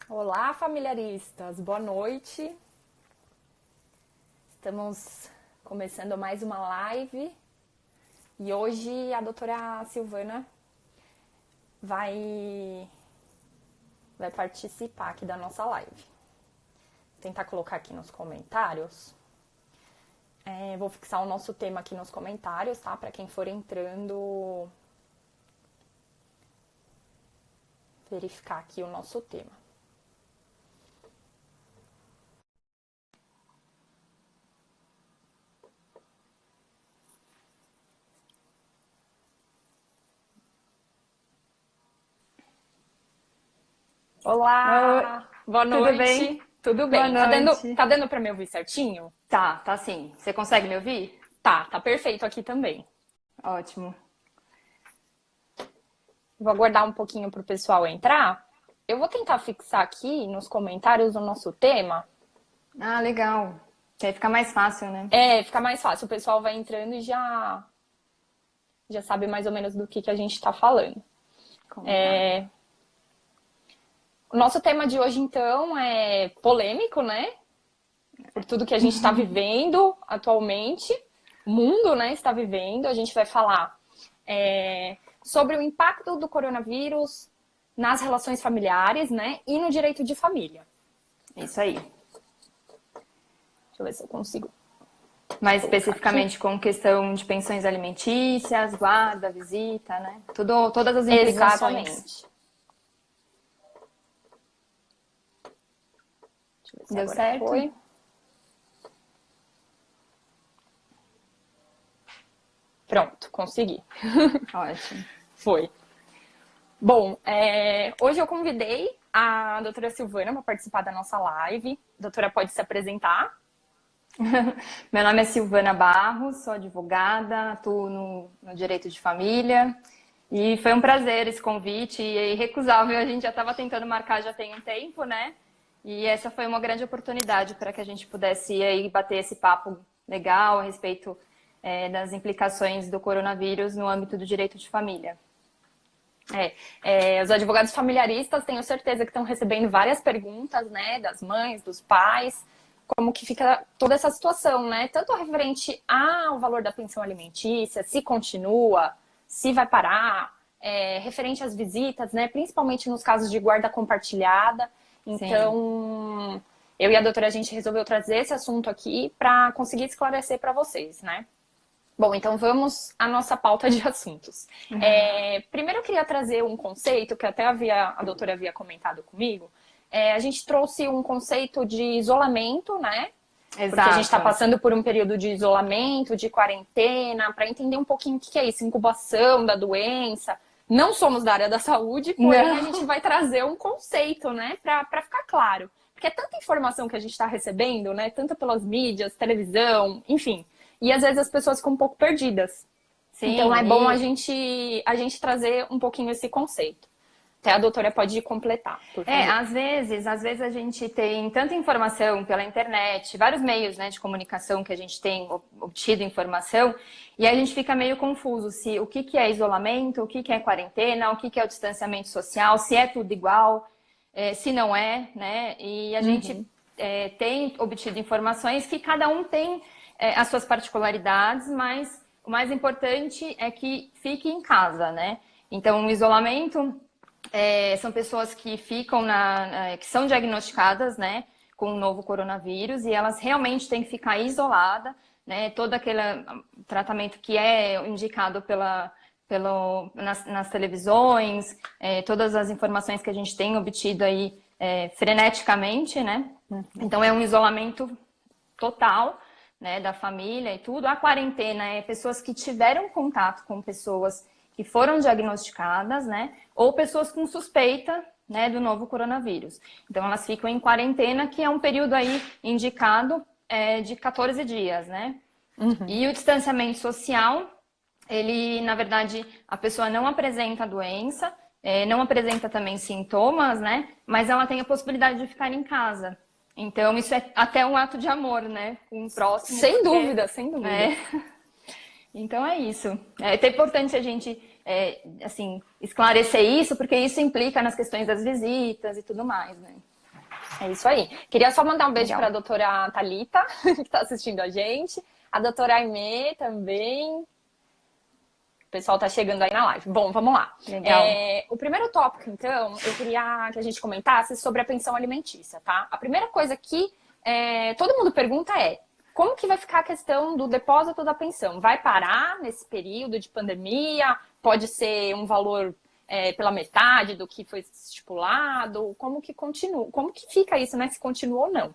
Olá, familiaristas, boa noite. Estamos começando mais uma live e hoje a doutora Silvana vai participar aqui da nossa live. Vou tentar colocar aqui nos comentários. Vou fixar o nosso tema aqui nos comentários, tá? Para quem for entrando, verificar aqui o nosso tema. Olá, boa noite. Tudo bem? Tudo bem? Boa noite. Tá dando para me ouvir certinho? Tá sim. Você consegue me ouvir? Tá perfeito aqui também. Ótimo. Vou aguardar um pouquinho para o pessoal entrar. Eu vou tentar fixar aqui nos comentários o nosso tema. Ah, legal. Aí fica mais fácil, né? Fica mais fácil. O pessoal vai entrando e já sabe mais ou menos do que a gente está falando. O nosso tema de hoje, então, é polêmico, né? Por tudo que a gente está vivendo atualmente. O mundo, né, está vivendo. A gente vai falar sobre o impacto do coronavírus nas relações familiares, né? E no direito de família. Isso aí. Deixa eu ver se eu consigo. Mais especificamente com questão de pensões alimentícias, guarda, visita, né? Todas as implicações. Exatamente. Deu certo? Foi. Pronto, consegui. Ótimo. Foi. Bom, hoje eu convidei a doutora Silvana para participar da nossa live. A doutora pode se apresentar? Meu nome é Silvana Barros, sou advogada, atuo no direito de família. E foi um prazer esse convite, e é irrecusável. A gente já estava tentando marcar já tem um tempo, né? E essa foi uma grande oportunidade para que a gente pudesse aí bater esse papo legal a respeito das implicações do coronavírus no âmbito do direito de família. Os advogados familiaristas, tenho certeza que estão recebendo várias perguntas, né, das mães, dos pais, como que fica toda essa situação, né? Tanto referente ao valor da pensão alimentícia, se continua, se vai parar, referente às visitas, né? Principalmente nos casos de guarda compartilhada. Então, sim, eu e a doutora, a gente resolveu trazer esse assunto aqui para conseguir esclarecer para vocês, né? Bom, então vamos à nossa pauta de assuntos. Primeiro eu queria trazer um conceito que até a doutora havia comentado comigo. A gente trouxe um conceito de isolamento, né? Exato. Porque a gente está passando por um período de isolamento, de quarentena, para entender um pouquinho o que é isso, incubação da doença. Não somos da área da saúde, porém a gente vai trazer um conceito, né? Para ficar claro. Porque é tanta informação que a gente está recebendo, né? Tanto pelas mídias, televisão, enfim. E às vezes as pessoas ficam um pouco perdidas. Sim, então é bom a gente trazer um pouquinho esse conceito. Até a doutora pode completar, por favor. Às vezes a gente tem tanta informação pela internet, vários meios, né, de comunicação que a gente tem obtido informação, e a gente fica meio confuso se o que é isolamento, o que é quarentena, o que é o distanciamento social, se é tudo igual, se não é, né? E a gente tem obtido informações que cada um tem as suas particularidades, mas o mais importante é que fique em casa, né? Então, o isolamento são pessoas que ficam que são diagnosticadas, né, com o novo coronavírus, e elas realmente têm que ficar isoladas, né? Todo aquele tratamento que é indicado nas televisões, todas as informações que a gente tem obtido aí freneticamente, né? Então é um isolamento total, né, da família e tudo. A quarentena é pessoas que tiveram contato com pessoas que foram diagnosticadas, né, ou pessoas com suspeita, né, do novo coronavírus. Então elas ficam em quarentena, que é um período aí indicado de 14 dias, né? E o distanciamento social, ele, na verdade, a pessoa não apresenta a doença, não apresenta também sintomas, né, mas ela tem a possibilidade de ficar em casa. Então, isso é até um ato de amor, né? Com o próximo. Sem dúvida, sem dúvida. Então, é isso. É até importante a gente, assim, esclarecer isso, porque isso implica nas questões das visitas e tudo mais, né? É isso aí. Queria só mandar um beijo Legal. para a doutora Thalita, que está assistindo a gente. A doutora Aimee também. O pessoal tá chegando aí na live. Bom, vamos lá. Legal. O primeiro tópico, então, eu queria que a gente comentasse sobre a pensão alimentícia, tá? A primeira coisa que todo mundo pergunta é: como que vai ficar a questão do depósito da pensão? Vai parar nesse período de pandemia? Pode ser um valor pela metade do que foi estipulado? Como que continua? Como que fica isso, né? Se continua ou não?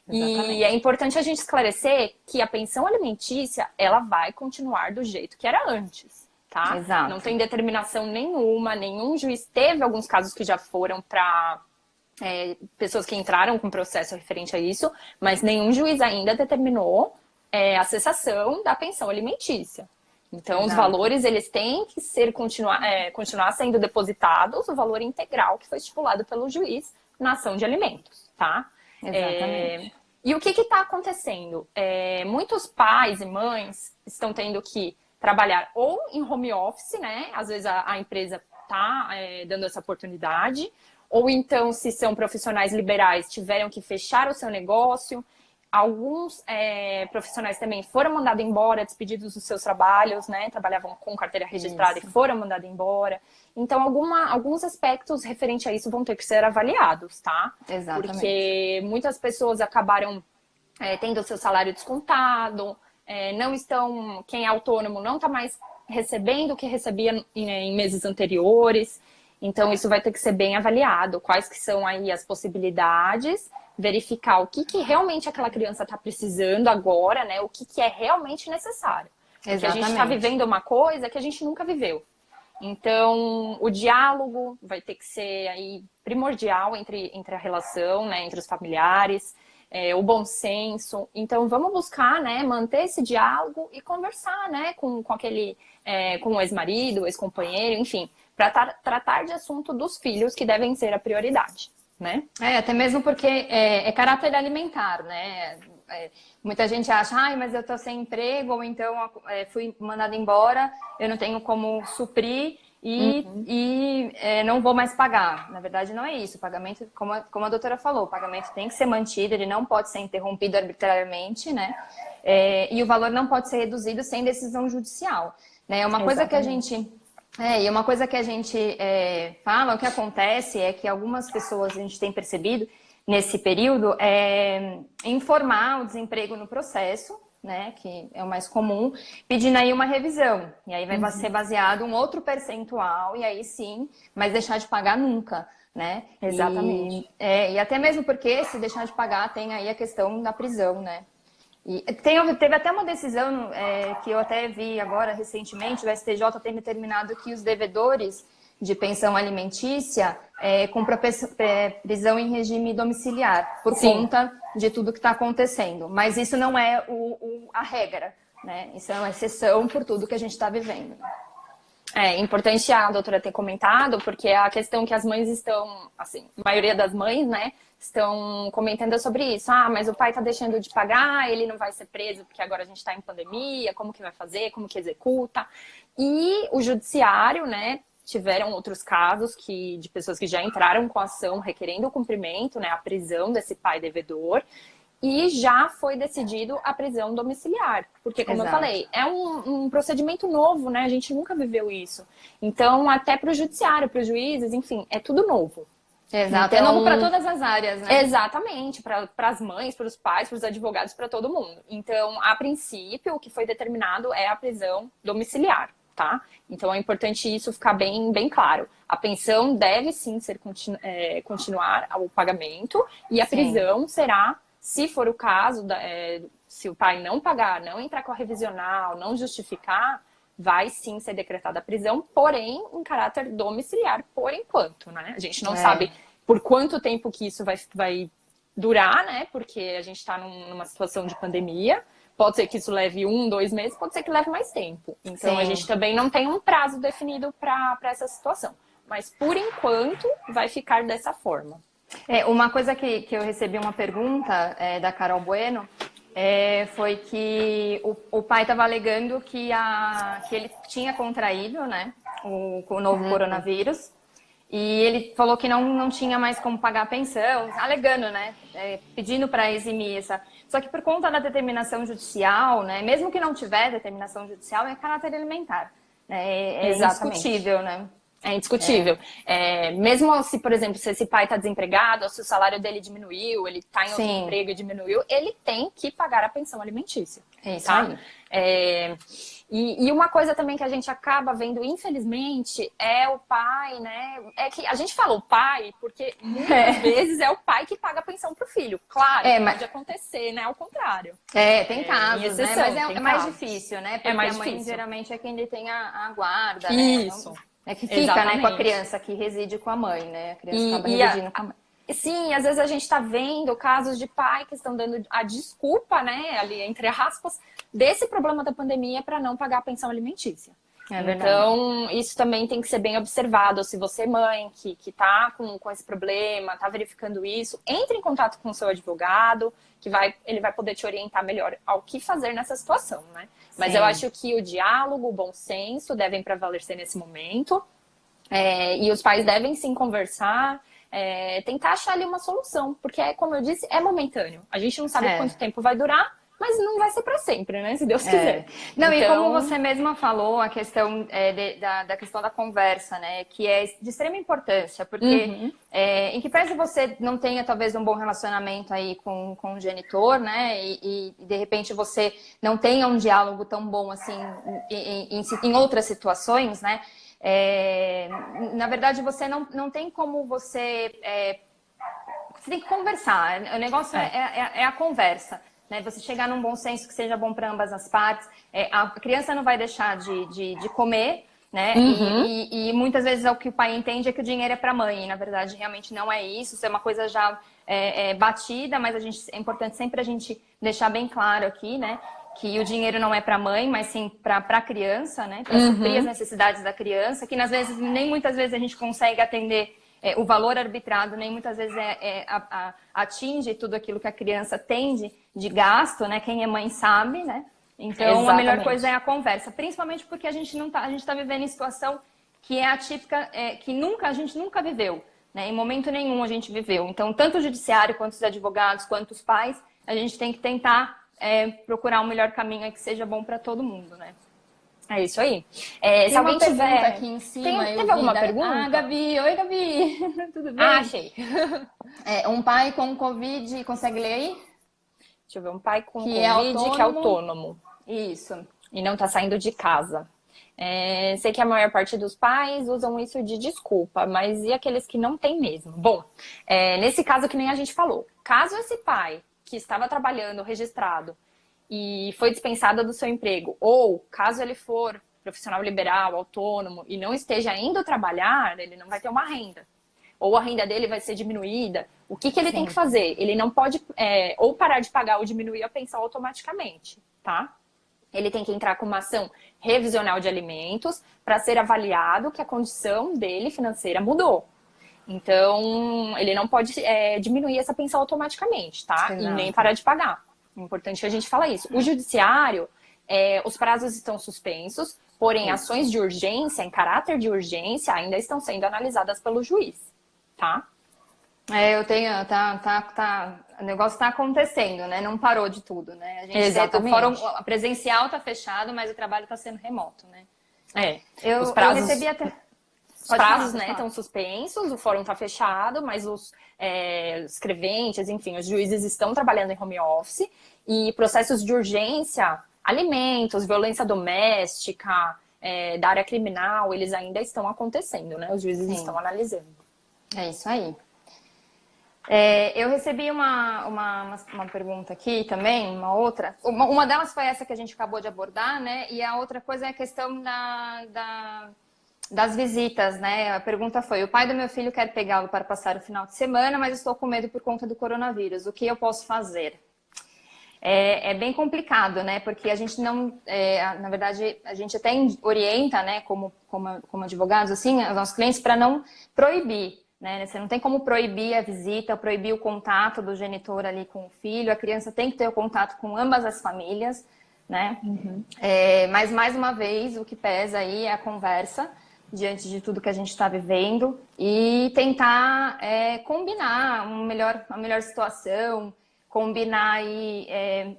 Exatamente. E é importante a gente esclarecer que a pensão alimentícia, ela vai continuar do jeito que era antes, tá? Exato. Não tem determinação nenhuma, nenhum juiz. Teve alguns casos que já foram para pessoas que entraram com processo referente a isso, mas nenhum juiz ainda determinou a cessação da pensão alimentícia. Então, os valores, eles têm que continuar sendo depositados, o valor integral que foi estipulado pelo juiz na ação de alimentos, tá? Exatamente. E o que está acontecendo? Muitos pais e mães estão tendo que trabalhar ou em home office, né? Às vezes a empresa está dando essa oportunidade, ou então, se são profissionais liberais, tiveram que fechar o seu negócio. Alguns profissionais também foram mandados embora, despedidos dos seus trabalhos, né? Trabalhavam com carteira registrada e foram mandados embora. Então, alguns aspectos referentes a isso vão ter que ser avaliados, tá? Exatamente. Porque muitas pessoas acabaram tendo o seu salário descontado, quem é autônomo não está mais recebendo o que recebia em meses anteriores. Então, isso vai ter que ser bem avaliado. Quais que são aí as possibilidades, verificar o que realmente aquela criança está precisando agora, né? O que é realmente necessário. Porque a gente está vivendo uma coisa que a gente nunca viveu. Então, o diálogo vai ter que ser aí primordial entre a relação, né? Entre os familiares, o bom senso. Então, vamos buscar, né? Manter esse diálogo e conversar, né? Com o ex-marido, ex-companheiro, enfim, para tratar de assunto dos filhos que devem ser a prioridade, né? Até mesmo porque é caráter alimentar, né? Muita gente acha, mas eu tô sem emprego, ou então fui mandada embora, eu não tenho como suprir e não vou mais pagar. Na verdade, não é isso. O pagamento, como a doutora falou, o pagamento tem que ser mantido, ele não pode ser interrompido arbitrariamente, né? E o valor não pode ser reduzido sem decisão judicial. Né? Uma coisa que a gente... E uma coisa que a gente fala, o que acontece é que algumas pessoas, a gente tem percebido nesse período, informar o desemprego no processo, né, que é o mais comum, pedindo aí uma revisão. E aí vai ser baseado um outro percentual, e aí sim, mas deixar de pagar nunca, né? Exatamente. E até mesmo porque se deixar de pagar tem aí a questão da prisão, né? E teve até uma decisão que eu até vi agora recentemente, o STJ tem determinado que os devedores de pensão alimentícia cumpram prisão em regime domiciliar, por conta de tudo que está acontecendo. Mas isso não é a regra, né? Isso é uma exceção por tudo que a gente está vivendo. É importante a doutora ter comentado, porque é a questão que as mães estão, assim, a maioria das mães, né, estão comentando sobre isso. Mas o pai tá deixando de pagar, ele não vai ser preso porque agora a gente está em pandemia, como que vai fazer, como que executa? E o judiciário, né, tiveram outros casos de pessoas que já entraram com ação requerendo o cumprimento, né, a prisão desse pai devedor. E já foi decidido a prisão domiciliar. Porque, como eu falei, é um procedimento novo, né? A gente nunca viveu isso. Então, até para o judiciário, para os juízes, enfim, é tudo novo. Exato. Então, é novo para todas as áreas, né? Exatamente. Para as mães, para os pais, para os advogados, para todo mundo. Então, a princípio, o que foi determinado é a prisão domiciliar, tá? Então, é importante isso ficar bem, bem claro. A pensão deve, sim, continuar o pagamento. E a prisão será... Se for o caso, se o pai não pagar, não entrar com a revisional, não justificar, vai sim ser decretada a prisão, porém em caráter domiciliar por enquanto, né? A gente não sabe por quanto tempo que isso vai durar, né? Porque a gente está numa situação de pandemia. Pode ser que isso leve 1, 2 meses, pode ser que leve mais tempo. Então a gente também não tem um prazo definido para essa situação. Mas por enquanto vai ficar dessa forma. Uma coisa que eu recebi uma pergunta da Carol Bueno foi que o pai estava alegando que ele tinha contraído, né, o novo coronavírus E ele falou que não tinha mais como pagar a pensão, alegando, né? Pedindo para eximir essa. Só que por conta da determinação judicial, né? Mesmo que não tiver determinação judicial, é caráter alimentar. Né? É indiscutível, né? É indiscutível. Mesmo se, por exemplo, se esse pai está desempregado, ou se o salário dele diminuiu, ele está em outro emprego e diminuiu, ele tem que pagar a pensão alimentícia. É isso tá? aí. E uma coisa também que a gente acaba vendo, infelizmente, é o pai, né? É que a gente fala o pai, porque muitas vezes é o pai que paga a pensão pro filho. Claro, pode acontecer, né? Ao contrário. Tem casos, exceção, né? Mas é mais difícil, né? Porque mais a mãe difícil. geralmente é quem detém a guarda, Isso. né? É que fica, né, com a criança que reside com a mãe, né? A criança acaba residindo com a mãe. Sim, às vezes a gente está vendo casos de pai que estão dando a desculpa, né, ali entre aspas, desse problema da pandemia para não pagar a pensão alimentícia. É verdade. Então, isso também tem que ser bem observado. Se você, mãe, que tá com esse problema, tá verificando isso, entre em contato com o seu advogado, que ele vai poder te orientar melhor ao que fazer nessa situação, né? Mas eu acho que o diálogo, o bom senso devem prevalecer nesse momento. E os pais devem sim conversar, tentar achar ali uma solução, porque, como eu disse, é momentâneo. A gente não sabe quanto tempo vai durar, mas não vai ser para sempre, né? Se Deus quiser. Não, então... E como você mesma falou, a questão da questão da conversa, né? Que é de extrema importância, porque em que pese você não tenha talvez um bom relacionamento aí com o genitor, né? E de repente você não tenha um diálogo tão bom assim em outras situações, né? Na verdade, você não tem como você tem que conversar. O negócio é a conversa. Né, você chegar num bom senso que seja bom para ambas as partes. A criança não vai deixar de comer, né? E muitas vezes o que o pai entende é que o dinheiro é para a mãe. E, na verdade, realmente não é isso. Isso é uma coisa já batida, mas é importante sempre a gente deixar bem claro aqui, né? Que o dinheiro não é para a mãe, mas sim para a criança, né? Para suprir as necessidades da criança, que nem muitas vezes a gente consegue atender. O valor arbitrado nem muitas vezes atinge tudo aquilo que a criança tem de gasto, né? Quem é mãe sabe, né? Então, exatamente. A melhor coisa é a conversa, principalmente porque a gente está vivendo em situação que é atípica, que a gente nunca viveu, né? Em momento nenhum a gente viveu. Então, tanto o judiciário, quanto os advogados, quanto os pais, a gente tem que tentar procurar um melhor caminho que seja bom para todo mundo, né? É isso aí. Se alguém tiver aqui em cima, teve alguma pergunta? Gabi. Oi, Gabi. Tudo bem? Achei. Um pai com Covid, consegue ler aí? Deixa eu ver, um pai com Covid que é autônomo. Isso. E não tá saindo de casa. Sei que a maior parte dos pais usam isso de desculpa, mas e aqueles que não têm mesmo? Bom, nesse caso que nem a gente falou, caso esse pai que estava trabalhando registrado e foi dispensado do seu emprego, ou caso ele for profissional liberal, autônomo, e não esteja indo trabalhar, ele não vai ter uma renda. Ou a renda dele vai ser diminuída. O que ele tem que fazer? Ele não pode ou parar de pagar ou diminuir a pensão automaticamente, tá? Ele tem que entrar com uma ação revisional de alimentos para ser avaliado que a condição dele financeira mudou. Então, ele não pode diminuir essa pensão automaticamente, tá? Exato. E nem parar de pagar. É importante que a gente fale isso. O judiciário, os prazos estão suspensos, porém ações de urgência, em caráter de urgência, ainda estão sendo analisadas pelo juiz, tá? O negócio está acontecendo, né? Não parou de tudo, né? Exatamente. O fórum presencial está fechado, mas o trabalho está sendo remoto, né? Os prazos... Eu recebi até... Os prazos, né, estão suspensos, o fórum está fechado, mas os escreventes, enfim, os juízes estão trabalhando em home office e processos de urgência, alimentos, violência doméstica, da área criminal, eles ainda estão acontecendo, né? Os juízes estão analisando. É isso aí. Eu recebi uma pergunta aqui também, uma outra. Uma delas foi essa que a gente acabou de abordar, né? E a outra coisa é a questão das visitas, né? A pergunta foi: o pai do meu filho quer pegá-lo para passar o final de semana, mas estou com medo por conta do coronavírus. O que eu posso fazer? É bem complicado, né? Porque a gente não... na verdade, a gente até orienta, né? Como advogados, assim, os nossos clientes para não proibir, né? Você não tem como proibir a visita, proibir o contato do genitor ali com o filho. A criança tem que ter o contato com ambas as famílias, né? Mas, mais uma vez, o que pesa aí é a conversa, diante de tudo que a gente está vivendo e tentar combinar uma melhor situação, combinar aí,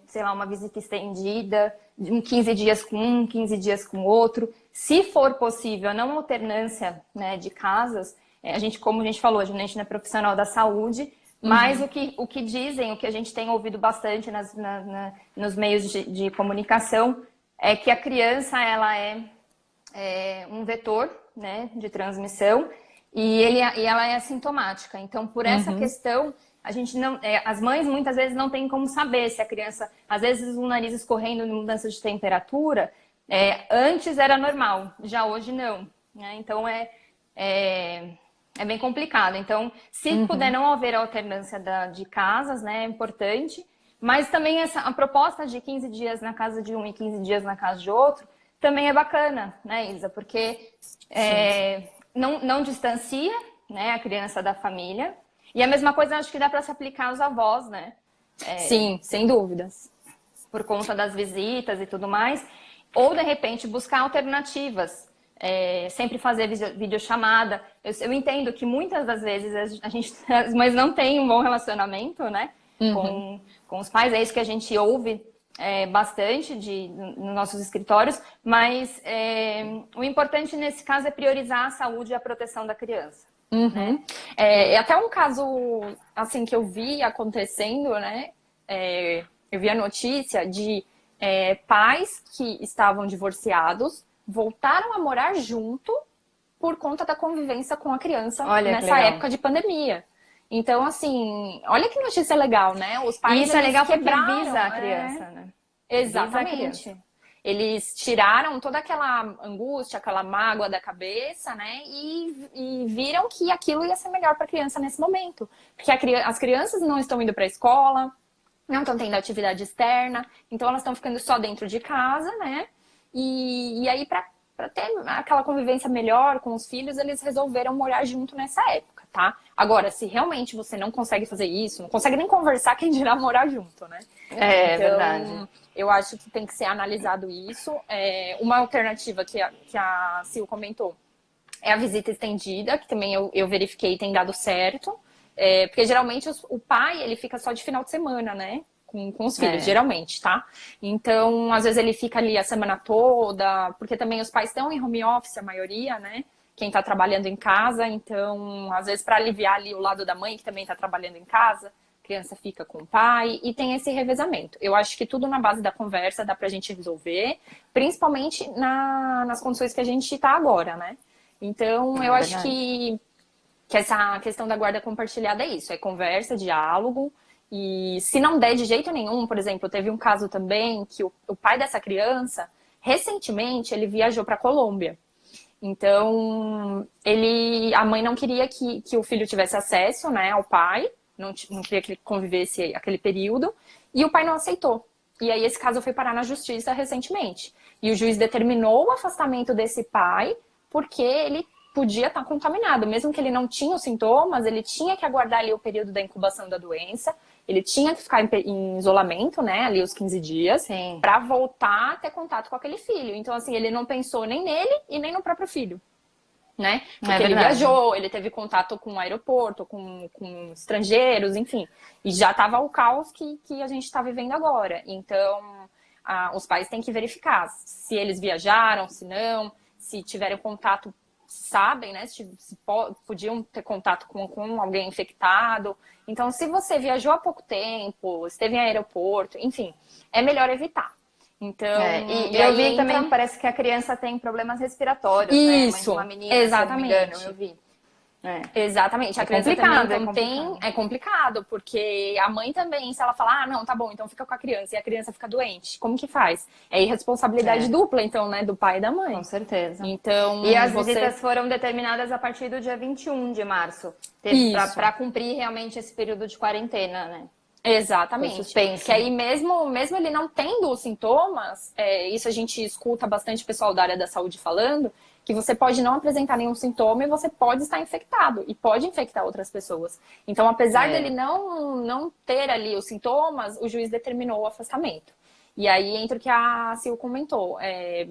sei lá, uma visita estendida, de 15 dias com um, 15 dias com outro. Se for possível, não alternância, né, de casas, a gente, como a gente falou, a gente não é profissional da saúde, mas o que dizem, o que a gente tem ouvido bastante nos meios de comunicação, é que a criança ela é um vetor, né, de transmissão e ela é assintomática. Então, por essa questão, a gente não, as mães muitas vezes não têm como saber se a criança, às vezes o nariz escorrendo em mudança de temperatura, antes era normal, já hoje não, né? Então é bem complicado. Então, se puder não haver alternância de casas, né, é importante. Mas também a proposta de 15 dias na casa de um e 15 dias na casa de outro também é bacana, né, Isa? Porque não distancia, né, a criança da família. E a mesma coisa acho que dá para se aplicar aos avós, né? Sim, sem dúvidas. Por conta das visitas e tudo mais. Ou, de repente, buscar alternativas. Sempre fazer videochamada. Eu entendo que muitas das vezes as mães não têm um bom relacionamento, né? Com os pais. É isso que a gente ouve bastante nos nossos escritórios. Mas o importante nesse caso é priorizar a saúde e a proteção da criança. Né? Até um caso assim que eu vi acontecendo, né? Eu vi a notícia de pais que estavam divorciados voltaram a morar junto por conta da convivência com a criança nessa época de pandemia. Então, assim, olha que notícia legal, né? Os pais e isso é legal porque quebraram, visa a criança, né? Exatamente. Eles tiraram toda aquela angústia, aquela mágoa da cabeça, né? E viram que aquilo ia ser melhor para a criança nesse momento. Porque as crianças não estão indo para a escola, não estão tendo atividade externa, então elas estão ficando só dentro de casa, né? E aí, para ter aquela convivência melhor com os filhos, eles resolveram morar junto nessa época, tá? Agora, se realmente você não consegue fazer isso, não consegue nem conversar, quem dirá morar junto, né? Então, verdade. Eu acho que tem que ser analisado isso. Uma alternativa que a Sil comentou é a visita estendida, que também eu verifiquei e tem dado certo. Porque geralmente o pai, ele fica só de final de semana, né? Com os filhos, geralmente, tá? Então, às vezes ele fica ali a semana toda, porque também os pais estão em home office, a maioria, né? Quem tá trabalhando em casa, então, às vezes para aliviar ali o lado da mãe, que também tá trabalhando em casa, a criança fica com o pai, e tem esse revezamento. Eu acho que tudo na base da conversa dá pra gente resolver, principalmente nas condições que a gente tá agora, né? Então, eu acho que essa questão da guarda compartilhada é isso, é conversa, diálogo. E se não der de jeito nenhum, por exemplo, teve um caso também que o pai dessa criança, recentemente, ele viajou para a Colômbia. Então, a mãe não queria que o filho tivesse acesso, né, ao pai, não queria que ele convivesse aquele período, e o pai não aceitou. E aí esse caso foi parar na justiça recentemente. E o juiz determinou o afastamento desse pai porque ele podia estar contaminado. Mesmo que ele não tinha os sintomas, ele tinha que aguardar ali o período da incubação da doença. Ele tinha que ficar em isolamento, né, ali os 15 dias, para voltar a ter contato com aquele filho. Então, assim, ele não pensou nem nele e nem no próprio filho, né? Porque ele viajou, ele teve contato com o aeroporto, com estrangeiros, enfim. E já estava o caos que a gente está vivendo agora. Então, os pais têm que verificar se eles viajaram, se não, se tiveram contato, sabem, né? Se podiam ter contato com alguém infectado. Então, se você viajou há pouco tempo, esteve em aeroporto, enfim, é melhor evitar. Então, e eu vi também, parece que a criança tem problemas respiratórios, isso, né? Uma menina, exatamente. Se não me engano, eu vi. Exatamente, a criança também é complicado, porque a mãe também, se ela falar, não, tá bom, então fica com a criança, e a criança fica doente, como que faz? É irresponsabilidade dupla, então, né, do pai e da mãe. Com certeza. Então, e as visitas foram determinadas a partir do dia 21 de março, para cumprir realmente esse período de quarentena, né? Exatamente. Que aí mesmo ele não tendo os sintomas, isso a gente escuta bastante pessoal da área da saúde falando, que você pode não apresentar nenhum sintoma e você pode estar infectado e pode infectar outras pessoas. Então, apesar dele não ter ali os sintomas, o juiz determinou o afastamento. E aí entra o que a Sil comentou.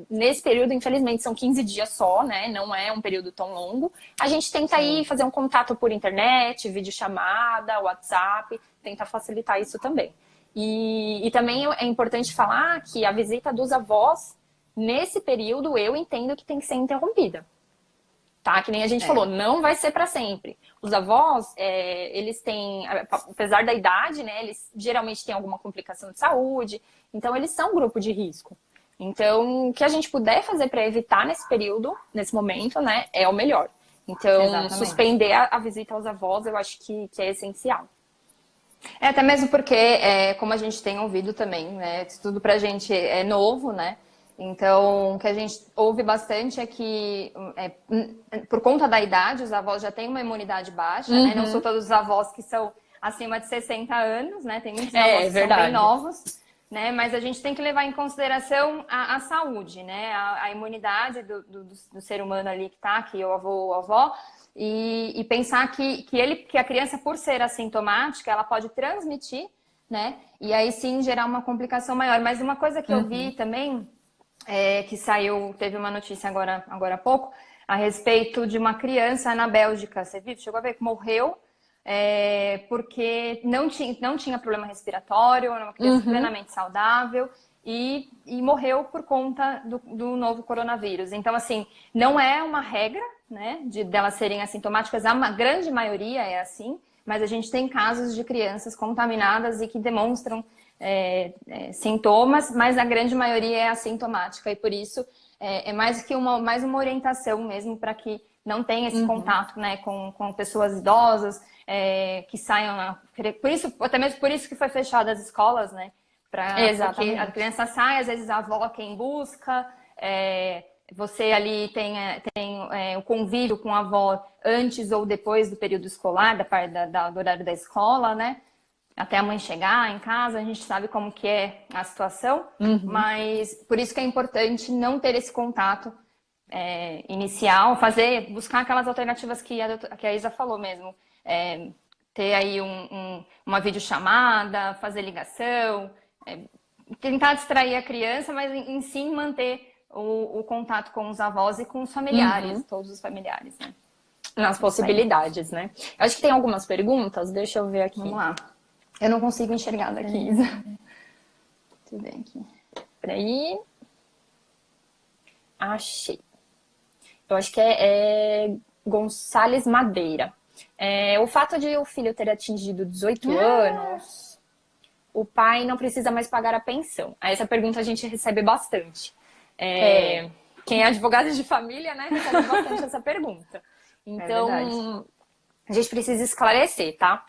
Nesse período, infelizmente, são 15 dias só, né? Não é um período tão longo. A gente tenta aí fazer um contato por internet, videochamada, WhatsApp, tenta facilitar isso também. E também é importante falar que a visita dos avós, nesse período, eu entendo que tem que ser interrompida. Tá? Que nem a gente falou, não vai ser para sempre. Os avós, eles têm, apesar da idade, né, eles geralmente têm alguma complicação de saúde, então eles são grupo de risco. Então, o que a gente puder fazer para evitar nesse período, nesse momento, né, é o melhor. Então, exatamente, suspender a visita aos avós, eu acho que é essencial. Até mesmo porque, como a gente tem ouvido também, né, isso tudo pra gente é novo, né? Então, o que a gente ouve bastante é que, por conta da idade, os avós já têm uma imunidade baixa, né? Não são todos os avós que são acima de 60 anos, né? Tem muitos avós que são bem novos, né? Mas a gente tem que levar em consideração a saúde, né? A imunidade do ser humano ali que tá, que é o avô ou a avó, e pensar que a criança, por ser assintomática, ela pode transmitir, né? E aí sim gerar uma complicação maior. Mas uma coisa que eu vi também, que saiu, teve uma notícia agora há pouco, a respeito de uma criança na Bélgica. Você viu? Chegou a ver que morreu porque não tinha problema respiratório, era uma criança plenamente saudável e morreu por conta do novo coronavírus. Então, assim, não é uma regra, né, delas serem assintomáticas, a grande maioria é assim, mas a gente tem casos de crianças contaminadas e que demonstram sintomas, mas a grande maioria é assintomática e por isso é mais uma orientação mesmo para que não tenha esse contato, né, com pessoas idosas que saiam por isso, até mesmo por isso que foi fechada as escolas, né, porque a criança sai, às vezes a avó quem busca, você ali tem o convívio com a avó antes ou depois do período escolar, do horário da escola, né? Até a mãe chegar em casa, a gente sabe como que é a situação, mas por isso que é importante não ter esse contato inicial, buscar aquelas alternativas que a Isa falou mesmo, ter aí uma videochamada, fazer ligação, tentar distrair a criança, mas em si manter o contato com os avós e com os familiares, todos os familiares, né? Nas possibilidades, né? Eu acho que tem algumas perguntas, deixa eu ver aqui. Vamos lá. Eu não consigo enxergar daqui, Isa. Deixa eu ver aqui. Peraí. Achei. Eu acho que é Gonçalves Madeira. O fato de o filho ter atingido 18 anos, o pai não precisa mais pagar a pensão. Essa pergunta a gente recebe bastante. Quem é advogado de família, né, recebe bastante essa pergunta. Então, a gente precisa esclarecer, tá?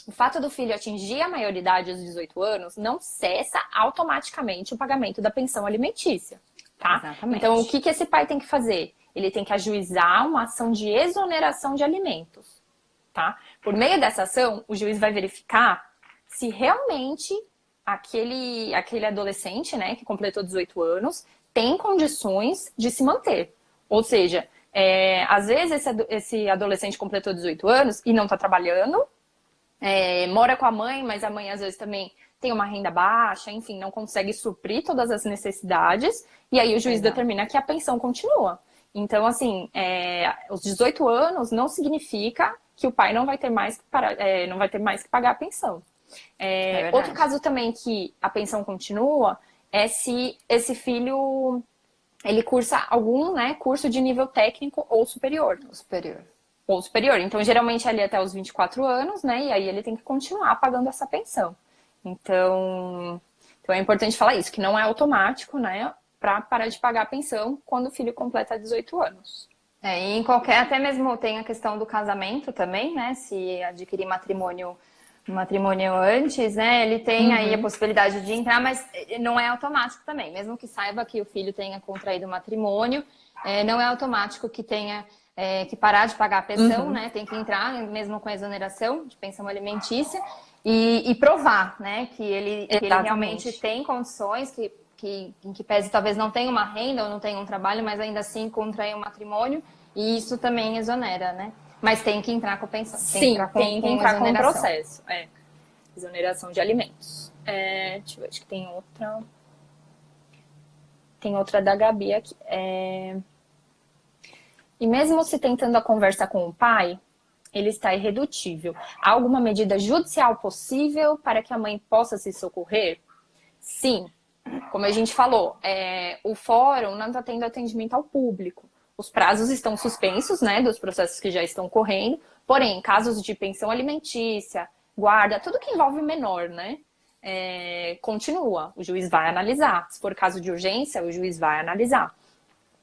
O fato do filho atingir a maioridade aos 18 anos não cessa automaticamente o pagamento da pensão alimentícia, tá? Exatamente. Então, o que esse pai tem que fazer? Ele tem que ajuizar uma ação de exoneração de alimentos, tá? Por meio dessa ação, o juiz vai verificar se realmente aquele adolescente, né, que completou 18 anos, tem condições de se manter. Ou seja, às vezes esse adolescente completou 18 anos e não está trabalhando, mora com a mãe, mas a mãe às vezes também tem uma renda baixa, enfim, não consegue suprir todas as necessidades, e aí o juiz determina que a pensão continua. Então, assim, os 18 anos não significa que o pai não vai ter mais que pagar a pensão. Outro caso também que a pensão continua é se esse filho ele cursa algum, né, curso de nível técnico ou superior. Ou superior. Então, geralmente, ali até os 24 anos, né? E aí ele tem que continuar pagando essa pensão. Então é importante falar isso, que não é automático, né? Para parar de pagar a pensão quando o filho completa 18 anos. E em até mesmo tem a questão do casamento também, né? Se adquirir matrimônio antes, né? Ele tem aí a possibilidade de entrar, mas não é automático também. Mesmo que saiba que o filho tenha contraído matrimônio, não é automático que tenha que parar de pagar a pensão, né? Tem que entrar mesmo com a exoneração de pensão alimentícia e provar, né? Que ele realmente tem condições, em que pese talvez não tenha uma renda ou não tenha um trabalho, mas ainda assim contrai um matrimônio e isso também exonera, né? Mas tem que entrar com a pensão. Sim, tem que entrar com o processo. Exoneração de alimentos. Deixa eu ver, acho que tem outra. Tem outra da Gabi aqui. E mesmo se tentando a conversa com o pai, ele está irredutível. Há alguma medida judicial possível para que a mãe possa se socorrer? Sim. Como a gente falou, o fórum não está tendo atendimento ao público. Os prazos estão suspensos, né, dos processos que já estão correndo. Porém, casos de pensão alimentícia, guarda, tudo que envolve menor, né, continua. O juiz vai analisar. Se for caso de urgência, o juiz vai analisar.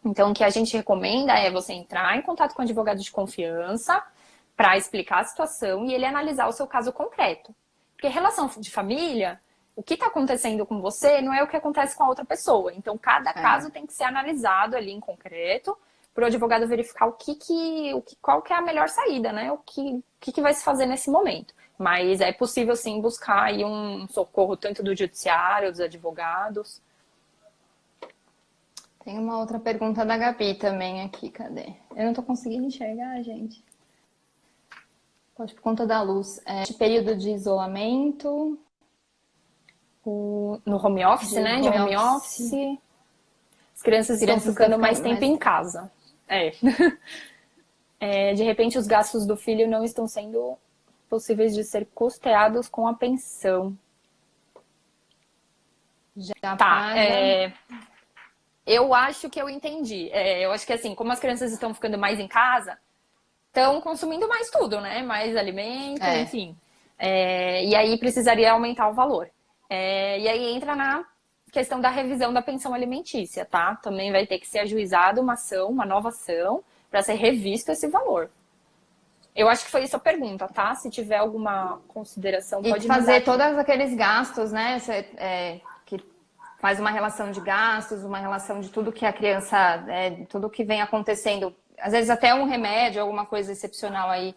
Então, o que a gente recomenda é você entrar em contato com um advogado de confiança para explicar a situação e ele analisar o seu caso concreto. Porque relação de família, o que está acontecendo com você não é o que acontece com a outra pessoa. Então, cada caso tem que ser analisado ali em concreto para o advogado verificar qual que é a melhor saída, né? O que vai se fazer nesse momento. Mas é possível, sim, buscar aí um socorro tanto do judiciário, dos advogados. Tem uma outra pergunta da Gabi também aqui, cadê? Eu não tô conseguindo enxergar, gente. Pode por conta da luz. De período de isolamento. No home office, né? De home office. As crianças estão ficando mais tempo em casa. De repente, os gastos do filho não estão sendo possíveis de ser custeados com a pensão. Já paga. Eu acho que eu entendi. Eu acho que assim, como as crianças estão ficando mais em casa, estão consumindo mais tudo, né? Mais alimento, enfim. E aí precisaria aumentar o valor. E aí entra na questão da revisão da pensão alimentícia, tá? Também vai ter que ser ajuizada uma nova ação, para ser revisto esse valor. Eu acho que foi isso a pergunta, tá? Se tiver alguma consideração, pode fazer todos aqueles gastos, né? Que faz uma relação de gastos, uma relação de tudo que a criança, tudo que vem acontecendo. Às vezes até um remédio, alguma coisa excepcional aí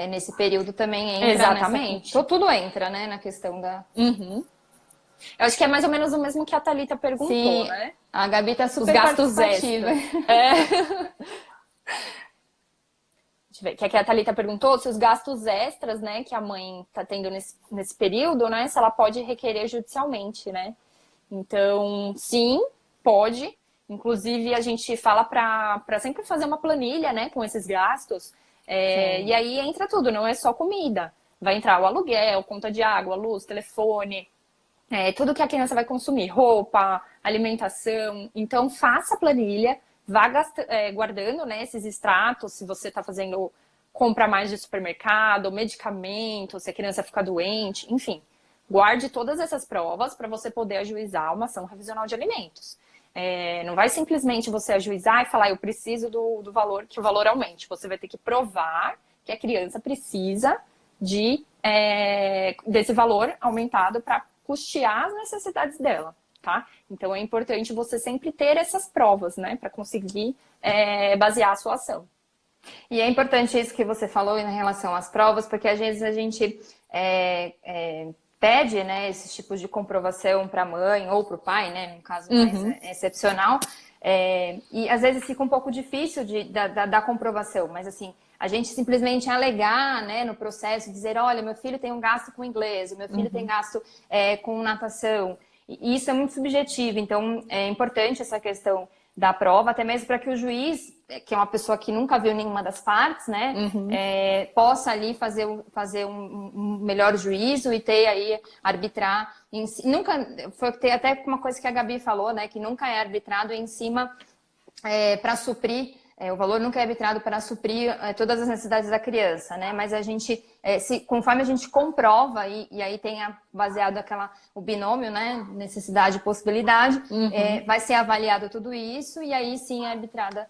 nesse período também entra. Exatamente. Tudo entra, né, na questão da... Uhum. Eu acho que é mais ou menos o mesmo que a Thalita perguntou, sim, né? A Gabi tá super os gastos participativa. Deixa eu ver, que aqui a Thalita perguntou se os gastos extras, né, que a mãe tá tendo nesse período, né, se ela pode requerer judicialmente, né? Então, sim, pode. Inclusive, a gente fala para sempre fazer uma planilha, né, com esses gastos. E aí entra tudo, não é só comida. Vai entrar o aluguel, conta de água, luz, telefone, tudo que a criança vai consumir, roupa, alimentação. Então, faça a planilha, vá guardando, né, esses extratos, se você está fazendo compra mais de supermercado, medicamento, se a criança ficar doente, enfim. Guarde todas essas provas para você poder ajuizar uma ação revisional de alimentos. Não vai simplesmente você ajuizar e falar, eu preciso do valor, que o valor aumente. Você vai ter que provar que a criança precisa desse valor aumentado para custear as necessidades dela, tá? Então é importante você sempre ter essas provas, né, para conseguir basear a sua ação. E é importante isso que você falou em relação às provas, porque às vezes a gente pede, né, esses tipos de comprovação para a mãe ou para o pai, né, num caso mais excepcional, e às vezes fica um pouco difícil da comprovação, mas assim, a gente simplesmente alegar, né, no processo, dizer, olha, meu filho tem um gasto com inglês, o meu filho tem gasto com natação, e isso é muito subjetivo, então é importante essa questão da prova, até mesmo para que o juiz, que é uma pessoa que nunca viu nenhuma das partes, né, possa ali fazer um melhor juízo e ter aí, arbitrar, nunca, foi até uma coisa que a Gabi falou, né, que nunca é arbitrado em cima para suprir, o valor nunca é arbitrado para suprir todas as necessidades da criança, né? Mas a gente, conforme a gente comprova, e aí tem baseado o binômio, né? Necessidade e possibilidade, vai ser avaliado tudo isso e aí sim é arbitrada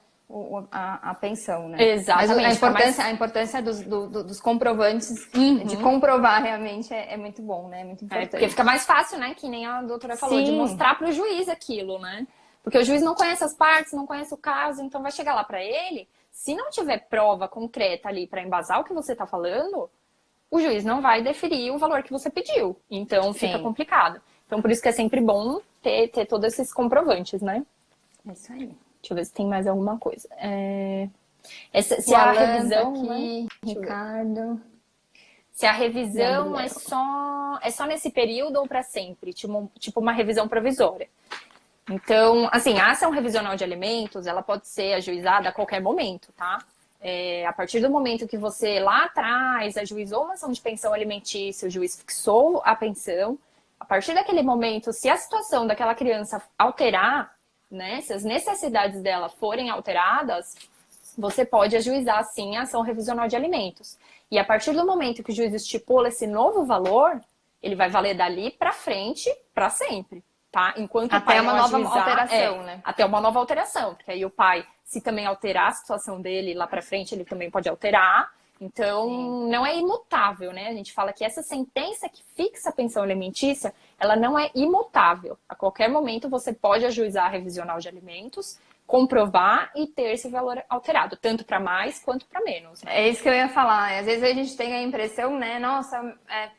a pensão, né? Exatamente. Mas a importância dos comprovantes, de comprovar realmente é muito bom, né? É muito importante. Porque fica mais fácil, né? Que nem a doutora falou, de mostrar para o juiz aquilo, né? Porque o juiz não conhece as partes, não conhece o caso, então vai chegar lá para ele. Se não tiver prova concreta ali para embasar o que você está falando, o juiz não vai deferir o valor que você pediu. Então fica complicado. Então por isso que é sempre bom ter todos esses comprovantes, né? É isso aí. Deixa eu ver se tem mais alguma coisa. Se a revisão aqui, Ricardo. Se a revisão é só nesse período ou para sempre? Tipo uma revisão provisória. Então, assim, a ação revisional de alimentos, ela pode ser ajuizada a qualquer momento, tá? A partir do momento que você lá atrás ajuizou uma ação de pensão alimentícia, o juiz fixou a pensão, a partir daquele momento, se a situação daquela criança alterar, né, se as necessidades dela forem alteradas, você pode ajuizar, sim, a ação revisional de alimentos. E a partir do momento que o juiz estipula esse novo valor, ele vai valer dali para frente, para sempre. Tá? Enquanto até o pai uma não nova ajuizar, alteração, né? Até uma nova alteração, porque aí o pai, se também alterar a situação dele lá para frente, ele também pode alterar. Então, não é imutável, né? A gente fala que essa sentença que fixa a pensão alimentícia, ela não é imutável. A qualquer momento você pode ajuizar a revisional de alimentos, comprovar e ter esse valor alterado, tanto para mais quanto para menos. É isso que eu ia falar. Às vezes a gente tem a impressão, né? Nossa,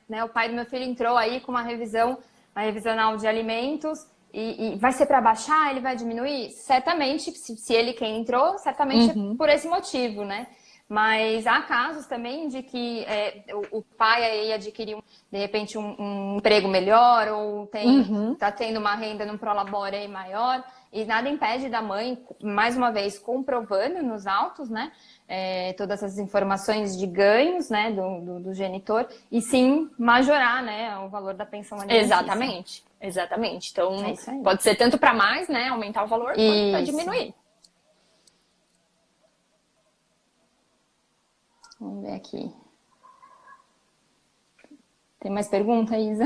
né, o pai do meu filho entrou aí com uma revisional de alimentos e vai ser para baixar, ele vai diminuir? Certamente, se ele quem entrou, certamente é por esse motivo, né? Mas há casos também de que o pai aí adquiriu, de repente, um emprego melhor ou tá tendo uma renda num prolabore aí maior e nada impede da mãe, mais uma vez, comprovando nos autos, né? Todas essas informações de ganhos, né, do genitor, e sim majorar, né, o valor da pensão alimentícia. Exatamente. Então, pode ser tanto para mais, né, aumentar o valor, quanto para diminuir. Vamos ver aqui. Tem mais pergunta, Isa?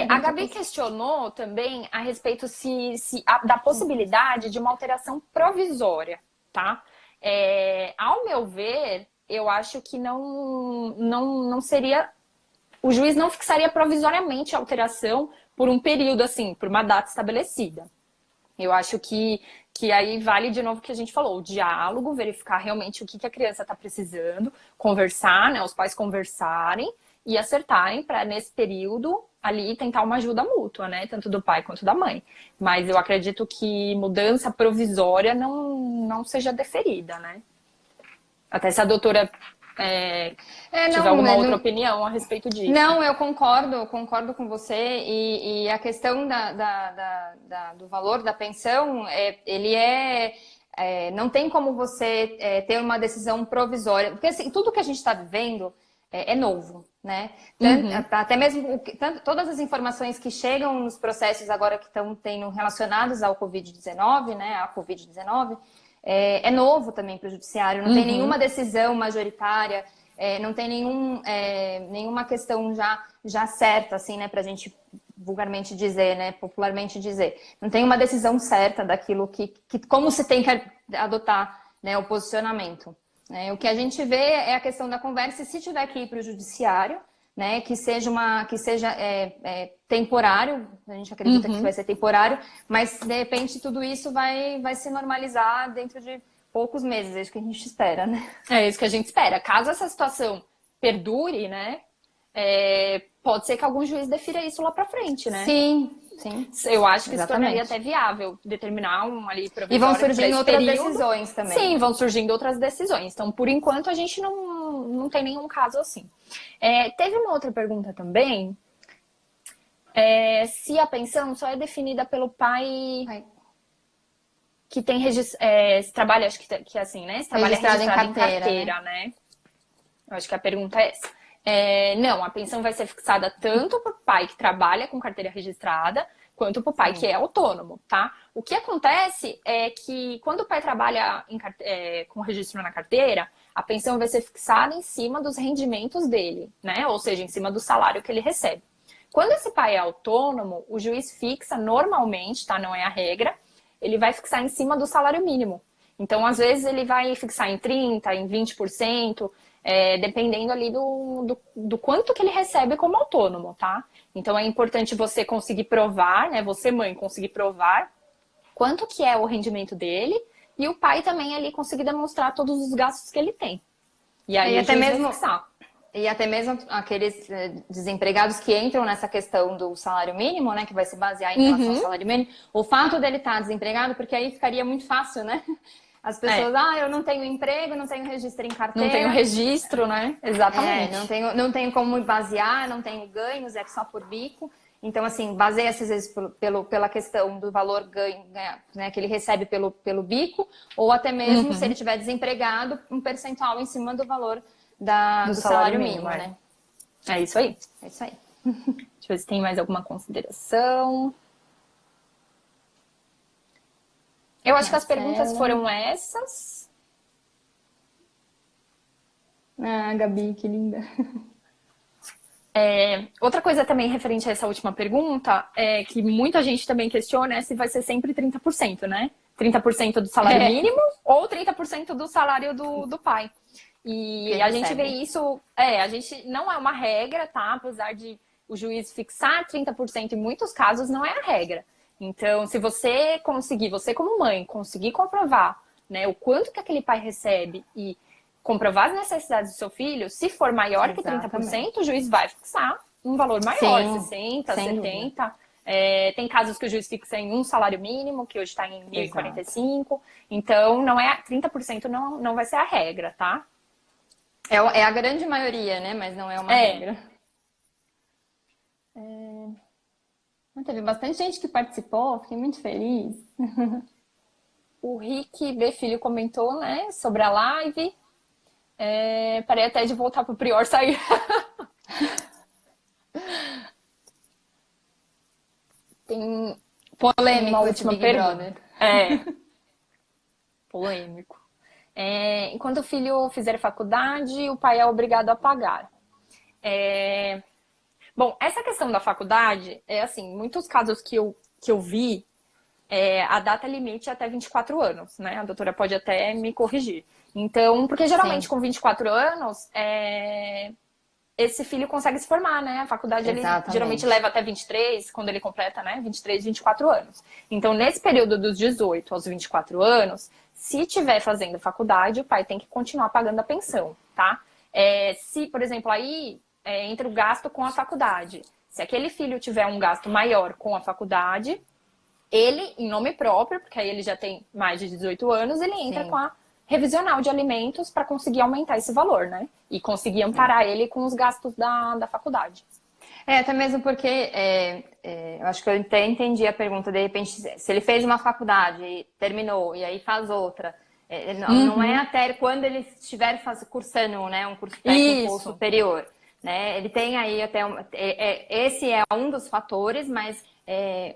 A Gabi questionou também a respeito da possibilidade de uma alteração provisória, tá? Ao meu ver, eu acho que não seria... O juiz não fixaria provisoriamente a alteração por um período, assim, por uma data estabelecida. Eu acho que aí vale de novo o que a gente falou, o diálogo, verificar realmente o que a criança está precisando, conversar, né, os pais conversarem e acertarem para, nesse período, ali tentar uma ajuda mútua, né, tanto do pai quanto da mãe. Mas eu acredito que mudança provisória não seja deferida, né? Até se a doutora tiver alguma outra opinião a respeito disso. Não, eu concordo com você. E a questão do valor da pensão, ele não tem como você ter uma decisão provisória. Porque assim, tudo que a gente está vivendo é novo, né? Até mesmo todas as informações que chegam nos processos agora que estão tendo relacionados ao Covid-19, né? A Covid-19, é novo também para o judiciário, não tem nenhuma decisão majoritária, não tem nenhuma questão já certa, assim, né, para a gente vulgarmente dizer, né, popularmente dizer. Não tem uma decisão certa daquilo como se tem que adotar, né, o posicionamento. O que a gente vê é a questão da conversa, e se tiver que ir para o judiciário, né, que seja temporário, a gente acredita que vai ser temporário, mas de repente tudo isso vai se normalizar dentro de poucos meses, é isso que a gente espera, né? É isso que a gente espera. Caso essa situação perdure, né, pode ser que algum juiz defira isso lá pra frente, né? Sim. Eu acho que se tornaria até viável determinar ali provisório. E vão surgindo outras decisões também. Sim, vão surgindo outras decisões. Então, por enquanto, a gente não tem nenhum caso assim. Teve uma outra pergunta também. Se a pensão só é definida pelo pai que tem se trabalha, acho que é assim, né? Se trabalha registrado em carteira, né? Eu acho que a pergunta é essa. Não, a pensão vai ser fixada tanto para o pai que trabalha com carteira registrada, quanto para o pai que é autônomo, tá? O que acontece é que quando o pai trabalha com registro na carteira, a pensão vai ser fixada em cima dos rendimentos dele, né? Ou seja, em cima do salário que ele recebe. Quando esse pai é autônomo, o juiz fixa normalmente, tá? Não é a regra, ele vai fixar em cima do salário mínimo. Então, às vezes, ele vai fixar em 30%, em 20%, dependendo ali do quanto que ele recebe como autônomo, tá? Então, é importante você conseguir provar, né? Você, mãe, conseguir provar quanto que é o rendimento dele e o pai também ali conseguir demonstrar todos os gastos que ele tem. E aí, até mesmo fixar. E até mesmo aqueles desempregados que entram nessa questão do salário mínimo, né? Que vai se basear em relação ao salário mínimo. O fato dele estar desempregado, porque aí ficaria muito fácil, né? As pessoas, eu não tenho emprego, não tenho registro em carteira. Não tenho registro, né? Exatamente. Não tenho como me basear, não tenho ganhos, é só por bico. Então, assim, baseia-se às vezes pela questão do valor ganho, né, que ele recebe pelo bico, ou até mesmo se ele estiver desempregado, um percentual em cima do valor do salário mínimo, né? É isso aí. É isso aí. Deixa eu ver se tem mais alguma consideração. Eu acho que as perguntas foram essas. Ah, Gabi, que linda. Outra coisa também referente a essa última pergunta, é que muita gente também questiona se vai ser sempre 30%, né? 30% do salário mínimo ou 30% do salário do pai. E a gente vê isso, a gente não é uma regra, tá? Apesar de o juiz fixar 30% em muitos casos, não é a regra. Então, se você conseguir, você como mãe, conseguir comprovar, né, o quanto que aquele pai recebe e comprovar as necessidades do seu filho, se for maior que 30%, o juiz vai fixar um valor maior, 60, 70. Tem casos que o juiz fixa em um salário mínimo, que hoje está em 1.045. Então, não é 30% não vai ser a regra, tá? É a grande maioria, né? Mas não é uma regra. Teve bastante gente que participou, fiquei muito feliz. O Rick B. Filho comentou, né, sobre a live. Parei até de voltar pro Prior sair. Tem polêmico uma última pergunta. Polêmico. Enquanto o filho fizer faculdade, o pai é obrigado a pagar. Bom, essa questão da faculdade, assim, muitos casos que eu vi, a data limite é até 24 anos, né? A doutora pode até me corrigir. Então, porque geralmente com 24 anos, esse filho consegue se formar, né? A faculdade ele geralmente leva até 23, quando ele completa, né? 23, 24 anos. Então, nesse período dos 18 aos 24 anos, se tiver fazendo faculdade, o pai tem que continuar pagando a pensão, tá? Se, por exemplo, aí entra o gasto com a faculdade. Se aquele filho tiver um gasto maior com a faculdade, ele, em nome próprio, porque aí ele já tem mais de 18 anos, ele entra com a revisional de alimentos para conseguir aumentar esse valor, né? E conseguir amparar ele com os gastos da faculdade. Até mesmo porque eu acho que eu até entendi a pergunta, de repente, se ele fez uma faculdade, terminou, e aí faz outra. Não é até quando ele estiver cursando, né, um curso técnico ou superior. Né? Ele tem aí até esse é um dos fatores, mas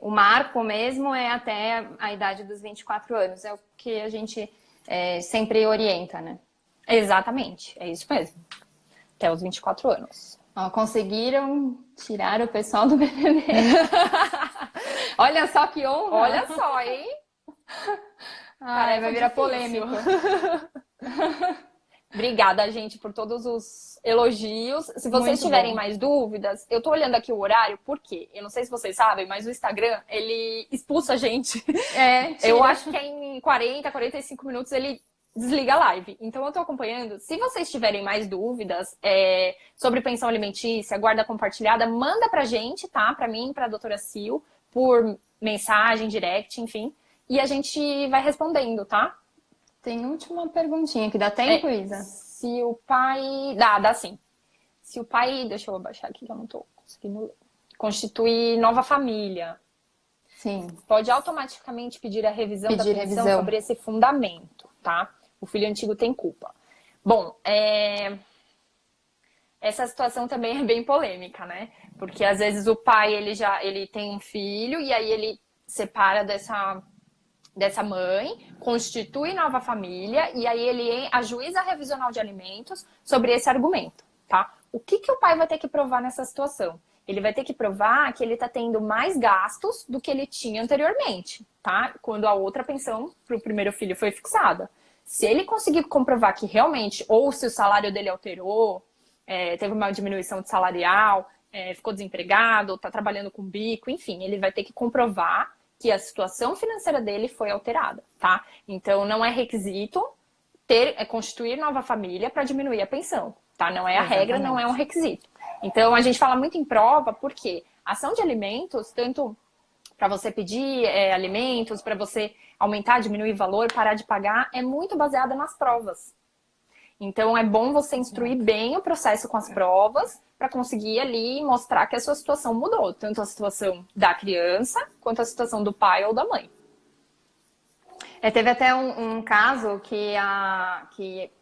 o marco mesmo é até a idade dos 24 anos. É o que a gente sempre orienta, né? Exatamente, é isso mesmo. Até os 24 anos. Conseguiram tirar o pessoal do BBB. Olha só que honra. Olha só, hein? Vai virar polêmico. Obrigada, gente, por todos os elogios. Se vocês tiverem mais dúvidas, eu tô olhando aqui o horário, por quê? Eu não sei se vocês sabem, mas o Instagram, ele expulsa a gente. Eu acho que em 40, 45 minutos ele desliga a live. Então eu tô acompanhando. Se vocês tiverem mais dúvidas sobre pensão alimentícia, guarda compartilhada, manda pra gente, tá? Pra mim, pra doutora Sil, por mensagem, direct, enfim. E a gente vai respondendo, tá? Tem última perguntinha que dá tempo, Isa? Se o pai... Dá sim. Se o pai... Deixa eu abaixar aqui que eu não tô conseguindo... Constituir nova família. Sim. Pode automaticamente pedir a revisão da pensão sobre esse fundamento, tá? O filho antigo tem culpa. Bom, essa situação também é bem polêmica, né? Porque às vezes o pai, ele tem um filho e aí ele separa dessa mãe, constitui nova família e aí ele ajuiza a revisional de alimentos sobre esse argumento, tá? O que o pai vai ter que provar nessa situação? Ele vai ter que provar que ele está tendo mais gastos do que ele tinha anteriormente, tá? Quando a outra pensão para o primeiro filho foi fixada. Se ele conseguir comprovar que realmente, ou se o salário dele alterou, teve uma diminuição de salarial, ficou desempregado, está trabalhando com bico, enfim, ele vai ter que comprovar que a situação financeira dele foi alterada, tá? Então, não é requisito constituir nova família para diminuir a pensão, tá? Não é a regra, não é um requisito. Então, a gente fala muito em prova porque ação de alimentos, tanto para você pedir alimentos, para você aumentar, diminuir valor, parar de pagar, é muito baseada nas provas. Então, é bom você instruir bem o processo com as provas para conseguir ali mostrar que a sua situação mudou, tanto a situação da criança quanto a situação do pai ou da mãe. Teve até um caso que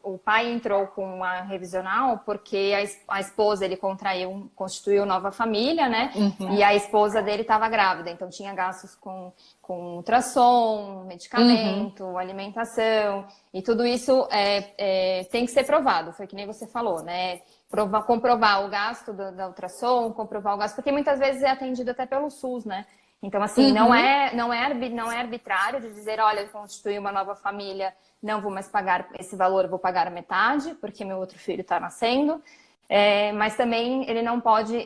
o pai entrou com uma revisional porque a esposa, ele constituiu nova família, né? E a esposa dele estava grávida, então tinha gastos com ultrassom, medicamento, alimentação, e tudo isso tem que ser provado, foi que nem você falou, né? Comprovar o gasto da ultrassom, comprovar o gasto, porque muitas vezes é atendido até pelo SUS, né? Então, assim, não é arbitrário de dizer, olha, eu constituí uma nova família, não vou mais pagar esse valor, vou pagar a metade, porque meu outro filho está nascendo. Mas também ele não pode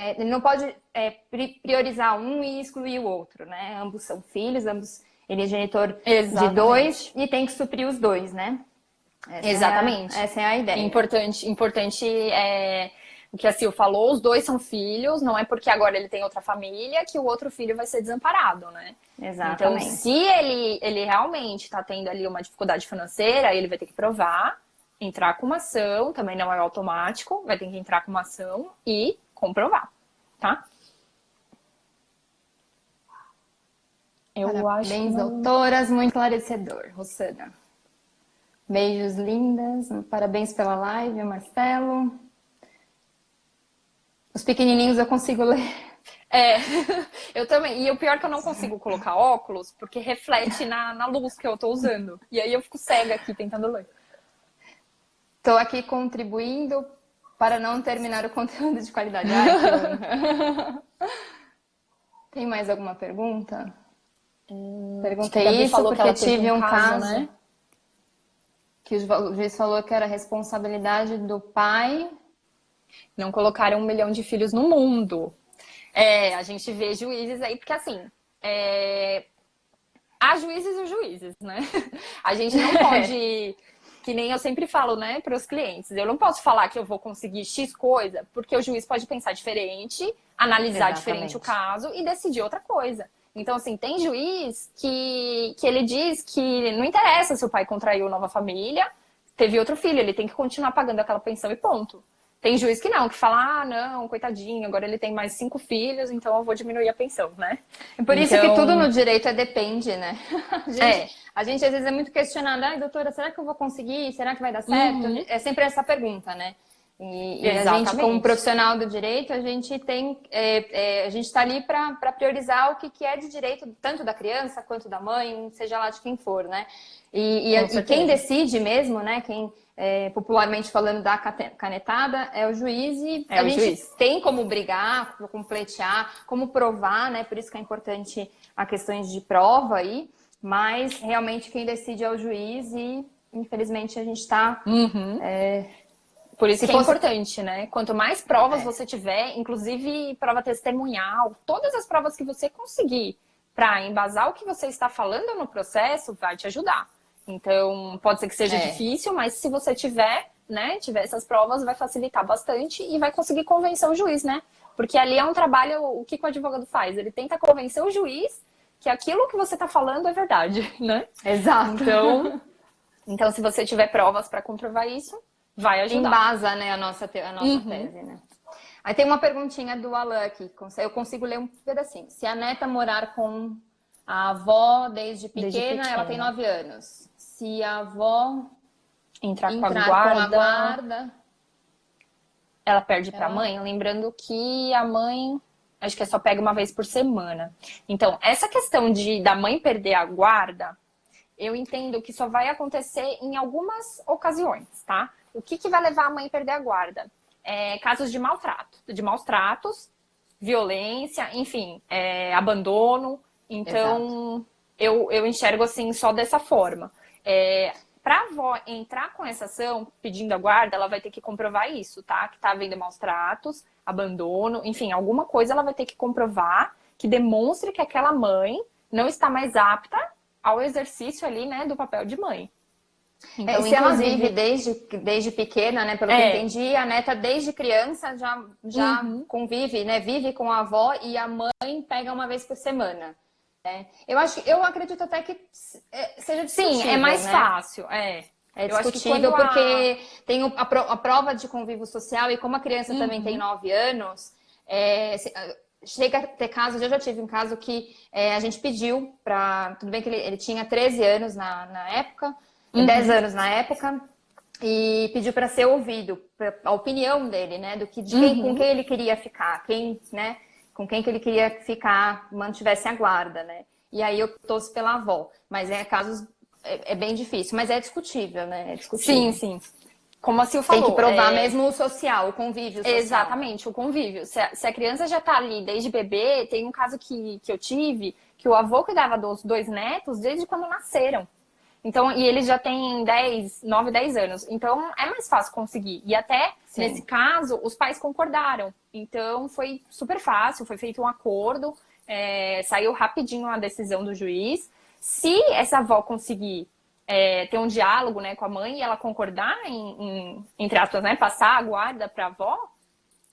priorizar um e excluir o outro, né? Ambos são filhos, ele é genitor de dois e tem que suprir os dois, né? Exatamente. Essa é a ideia. Importante o que a Sil falou, os dois são filhos, não é porque agora ele tem outra família que o outro filho vai ser desamparado, né? Exatamente. Então, se ele realmente está tendo ali uma dificuldade financeira, ele vai ter que provar, entrar com uma ação, também não é automático, vai ter que entrar com uma ação e comprovar, tá? Parabéns, doutoras, muito esclarecedor, Rosana. Beijos lindas, parabéns pela live, Marcelo. Os pequenininhos eu consigo ler. Eu também. E o pior é que eu não consigo colocar óculos, porque reflete na luz que eu tô usando. E aí eu fico cega aqui tentando ler. Tô aqui contribuindo para não terminar o conteúdo de qualidade. Ai, Tem mais alguma pergunta? Perguntei isso porque tive um caso, né? Que o juiz falou que era responsabilidade do pai. Não colocaram 1 milhão de filhos no mundo. A gente vê juízes aí, porque assim, há juízes e juízes, né? A gente não pode, que nem eu sempre falo, né, para os clientes, eu não posso falar que eu vou conseguir X coisa, porque o juiz pode pensar diferente, analisar diferente o caso e decidir outra coisa. Então, assim, tem juiz que ele diz que não interessa se o pai contraiu nova família, teve outro filho, ele tem que continuar pagando aquela pensão e ponto. Tem juiz que não, que fala, não, coitadinho, agora ele tem mais 5 filhos, então eu vou diminuir a pensão, né? E por isso que tudo no direito depende, né? A gente às vezes é muito questionada, ai, doutora, será que eu vou conseguir? Será que vai dar certo? É sempre essa pergunta, né? E a gente, como profissional do direito, a gente está ali para priorizar o que é de direito, tanto da criança quanto da mãe, seja lá de quem for, né? E quem decide mesmo, né? Quem popularmente falando dá canetada é o juiz e a gente tem como brigar, como pleitear, como provar, né? Por isso que é importante a questões de prova aí, mas realmente quem decide é o juiz e infelizmente a gente está por isso que é importante, né? Quanto mais provas você tiver, inclusive prova testemunhal, todas as provas que você conseguir para embasar o que você está falando no processo, vai te ajudar. Então, pode ser que seja difícil, mas se você tiver essas provas, vai facilitar bastante e vai conseguir convencer o juiz, né? Porque ali é um trabalho, o que o advogado faz? Ele tenta convencer o juiz que aquilo que você está falando é verdade, né? Exato. Então, se você tiver provas para comprovar isso, vai ajudar. Embasa, né, a nossa tese, né? Aí tem uma perguntinha do Alan aqui. Eu consigo ler um pedacinho. Se a neta morar com a avó desde pequena, ela tem 9 anos. Se a avó entrar com a guarda, ela perde para a mãe. Lembrando que a mãe, acho que só pega uma vez por semana. Então, essa questão da mãe perder a guarda, eu entendo que só vai acontecer em algumas ocasiões, tá? O que vai levar a mãe a perder a guarda? Casos de maus tratos, violência, enfim, abandono. Então, eu enxergo assim só dessa forma. Para a avó entrar com essa ação, pedindo a guarda, ela vai ter que comprovar isso, tá? Que tá havendo maus tratos, abandono, enfim, alguma coisa ela vai ter que comprovar que demonstre que aquela mãe não está mais apta ao exercício ali, né, do papel de mãe. Então, se ela vive desde pequena, né, pelo que eu entendi, a neta desde criança já convive, né, vive com a avó e a mãe pega uma vez por semana. Eu acredito até que seja discutível, sim, é mais fácil, É Eu acho que discutível quando porque tem a prova de convívio social e como a criança também tem 9 anos, chega a ter casos, eu já tive um caso que a gente pediu para... Tudo bem que ele tinha 13 anos na época, 10 anos na época, e pediu para ser ouvido, a opinião dele, né? Com quem ele queria ficar, né? Com quem que ele queria ficar, mantivesse a guarda, né? E aí eu torço pela avó, mas casos... É bem difícil, mas é discutível, né? É discutível. Sim, sim. Como a Sil Tem falou. que provar mesmo o social, o convívio social. Exatamente, o convívio. Se a criança já tá ali desde bebê, tem um caso que eu tive, que o avô cuidava dos 2 netos desde quando nasceram. Então, e eles já têm 9, 10 anos. Então, é mais fácil conseguir. E até, Sim. nesse caso, os pais concordaram. Então, foi super fácil, foi feito um acordo, saiu rapidinho a decisão do juiz. Se essa avó conseguir ter um diálogo, né, com a mãe e ela concordar entre aspas, né, passar a guarda para a avó,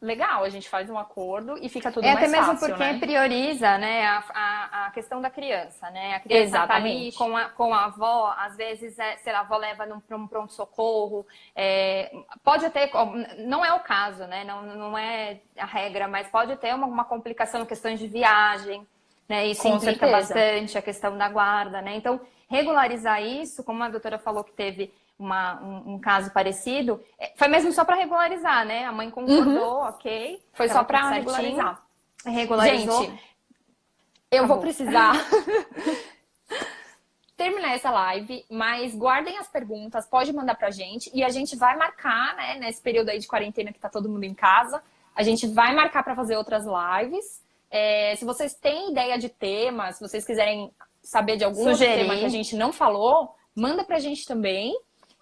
legal, a gente faz um acordo e fica tudo mais até mesmo fácil, porque né? prioriza, né, a questão da criança, né? A criança tá ali com a avó, às vezes, sei lá, a avó leva para um pronto-socorro, pode ter, não é o caso, né? Não é a regra, mas pode ter uma complicação em questões de viagem, né? Isso implica bastante a questão da guarda, né? Então, regularizar isso, como a doutora falou que teve um caso parecido, foi mesmo só para regularizar, né? A mãe concordou, ok. Foi só para regularizar. Regularizou. Gente, eu vou precisar terminar essa live, mas guardem as perguntas, pode mandar pra gente e a gente vai marcar, né, nesse período aí de quarentena que tá todo mundo em casa, a gente vai marcar para fazer outras lives. Se vocês têm ideia de temas, se vocês quiserem saber de algum outro tema que a gente não falou, manda pra gente também.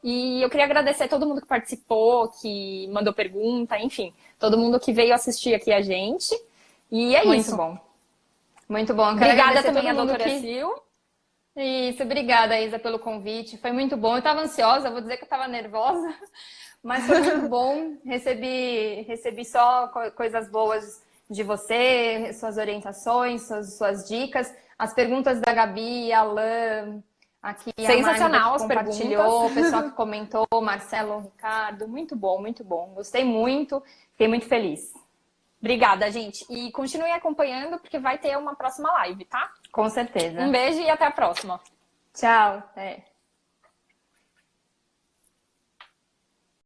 E eu queria agradecer a todo mundo que participou, que mandou pergunta, enfim, todo mundo que veio assistir aqui a gente. E é isso. Muito bom. Muito bom. Obrigada também a doutora Sil. Isso, obrigada, Isa, pelo convite. Foi muito bom. Eu estava ansiosa, vou dizer que eu estava nervosa, mas foi muito bom. Recebi só coisas boas de você, suas orientações, suas dicas. As perguntas da Gabi, Alain, aqui sensacional, a Magda que compartilhou, o pessoal que comentou, Marcelo, Ricardo, muito bom, muito bom. Gostei muito, fiquei muito feliz. Obrigada, gente. E continue acompanhando, porque vai ter uma próxima live, tá? Com certeza. Um beijo e até a próxima. Tchau.